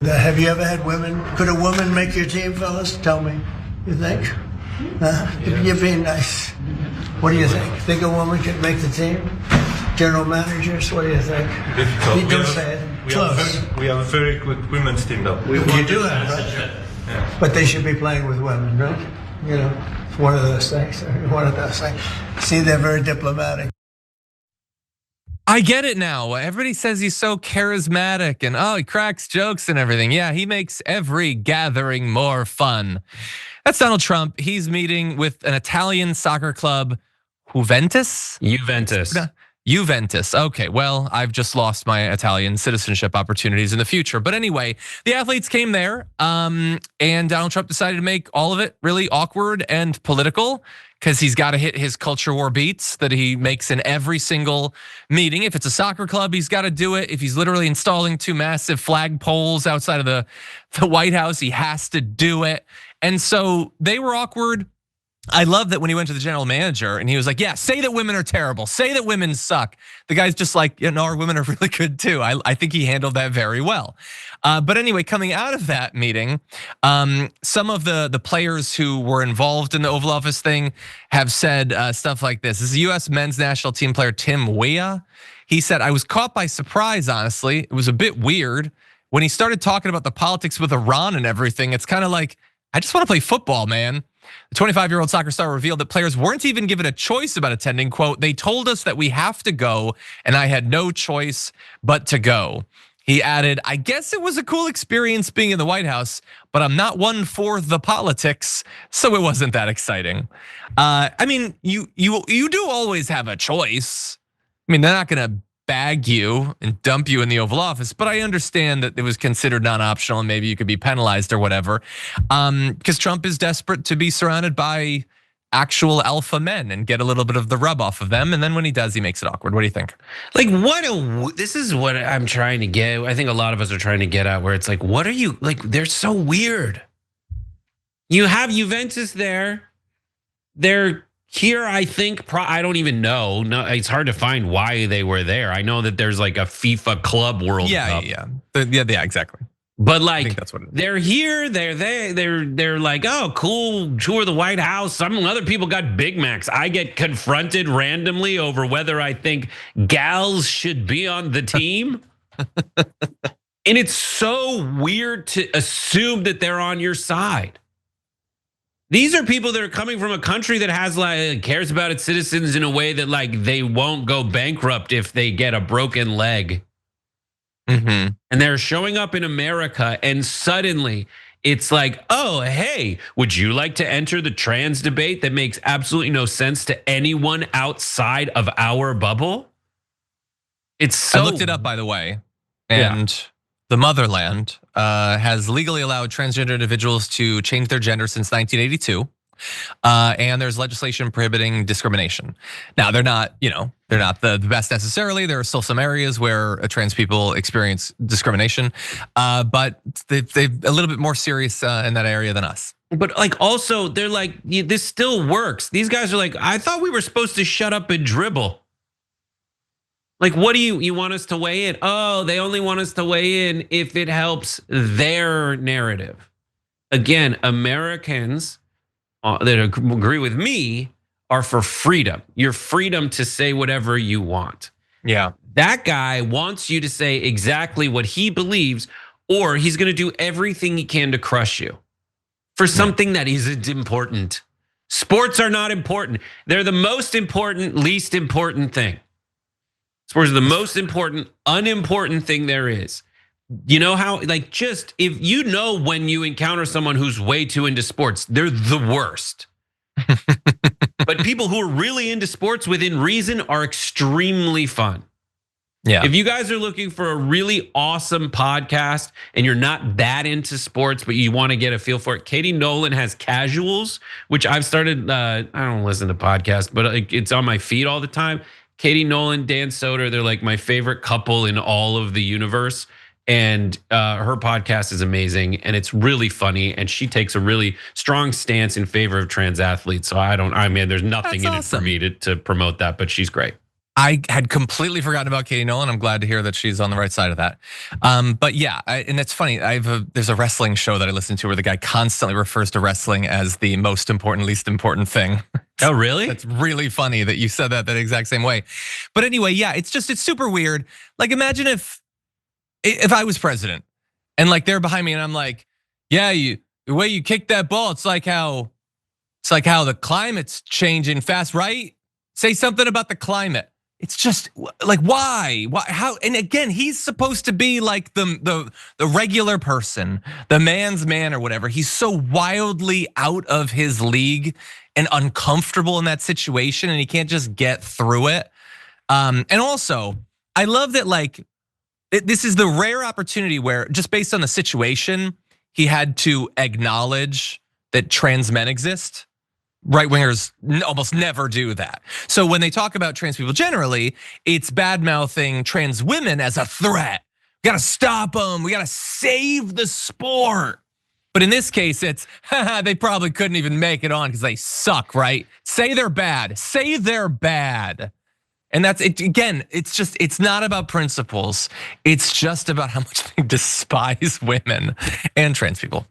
Have you ever had women? Could a woman make your team, fellas? Tell me. You think? You're being nice. What do you think? Think a woman could make the team? General managers, what do you think? Difficult. Don't say it. We have a very good women's team, though. You do have, right? Yeah. But they should be playing with women, right? You know, it's one of those things. See, they're very diplomatic. I get it now. Everybody says he's so charismatic and he cracks jokes and everything. Yeah, he makes every gathering more fun. That's Donald Trump. He's meeting with an Italian soccer club, Juventus. Juventus. Okay, well, I've just lost my Italian citizenship opportunities in the future. But anyway, the athletes came there, and Donald Trump decided to make all of it really awkward and political because he's got to hit his culture war beats that he makes in every single meeting. If it's a soccer club, he's got to do it. If he's literally installing 2 massive flag poles outside of the White House, he has to do it. And so they were awkward. I love that when he went to the general manager and he was like, yeah, say that women are terrible. Say that women suck. The guy's just like, our women are really good too. I think he handled that very well. But anyway, coming out of that meeting, some of the players who were involved in the Oval Office thing have said stuff like this. This is US men's national team player Tim Weah. He said, I was caught by surprise, honestly. It was a bit weird. When he started talking about the politics with Iran and everything, it's kind of like, I just want to play football, man. The 25-year-old soccer star revealed that players weren't even given a choice about attending. Quote, they told us that we have to go and I had no choice but to go. He added, I guess it was a cool experience being in the White House, but I'm not one for the politics, so it wasn't that exciting. I mean, you do always have a choice. I mean, they're not gonna bag you and dump you in the Oval Office, but I understand that it was considered non-optional and maybe you could be penalized or whatever. Because Trump is desperate to be surrounded by actual alpha men and get a little bit of the rub off of them. And then when he does, he makes it awkward. What do you think? Like this is what I'm trying to get. I think a lot of us are trying to get at where it's like, what are you, like, they're so weird. You have Juventus there. They're here, I think, I don't even know. No, it's hard to find why they were there. I know that there's like a FIFA Club World Cup. Yeah, exactly. But like, I think that's what it is. They're here, they're like, oh, cool, tour the White House. Some other people got Big Macs. I get confronted randomly over whether I think gals should be on the team. And it's so weird to assume that they're on your side. These are people that are coming from a country that has like cares about its citizens in a way that like they won't go bankrupt if they get a broken leg. And they're showing up in America and suddenly it's like, oh, hey, would you like to enter the trans debate that makes absolutely no sense to anyone outside of our bubble? It's so. I looked it up, by the way, and the motherland has legally allowed transgender individuals to change their gender since 1982. And there's legislation prohibiting discrimination. Now they're not, they're not the best necessarily. There are still some areas where trans people experience discrimination, but they're a little bit more serious in that area than us. But like also, they're like, this still works. These guys are like, I thought we were supposed to shut up and dribble. Like, what do you want us to weigh in? Oh, they only want us to weigh in if it helps their narrative. Again, Americans that agree with me are for freedom. Your freedom to say whatever you want. Yeah. That guy wants you to say exactly what he believes, or he's gonna do everything he can to crush you for something that isn't important. Sports are not important. They're the most important, least important thing. Sports are the most important, unimportant thing there is. You know how, like, just if you know when you encounter someone who's way too into sports, they're the worst. But people who are really into sports within reason are extremely fun. Yeah. If you guys are looking for a really awesome podcast and you're not that into sports, but you want to get a feel for it, Katie Nolan has Casuals, which I've started, I don't listen to podcasts, but it's on my feed all the time. Katie Nolan, Dan Soder, they're like my favorite couple in all of the universe. And her podcast is amazing and it's really funny. And she takes a really strong stance in favor of trans athletes. So I mean, there's nothing in it for me to promote that, but she's great. I had completely forgotten about Katie Nolan. I'm glad to hear that she's on the right side of that. But yeah, and it's funny. There's a wrestling show that I listen to where the guy constantly refers to wrestling as the most important, least important thing. Oh, really? That's really funny that you said that exact same way. But anyway, yeah, it's super weird. Like imagine if I was president and like they're behind me and I'm like, yeah, the way you kick that ball, it's like how the climate's changing fast, right? Say something about the climate. It's just like why? How? And again, he's supposed to be like the regular person, the man's man or whatever. He's so wildly out of his league and uncomfortable in that situation, and he can't just get through it. And also, I love that like this is the rare opportunity where just based on the situation, he had to acknowledge that trans men exist. Right wingers almost never do that. So when they talk about trans people generally, it's bad mouthing trans women as a threat. We gotta stop them. We gotta save the sport. But in this case, it's they probably couldn't even make it on because they suck, right? Say they're bad. Say they're bad. And that's it. Again, it's not about principles. It's just about how much they despise women and trans people.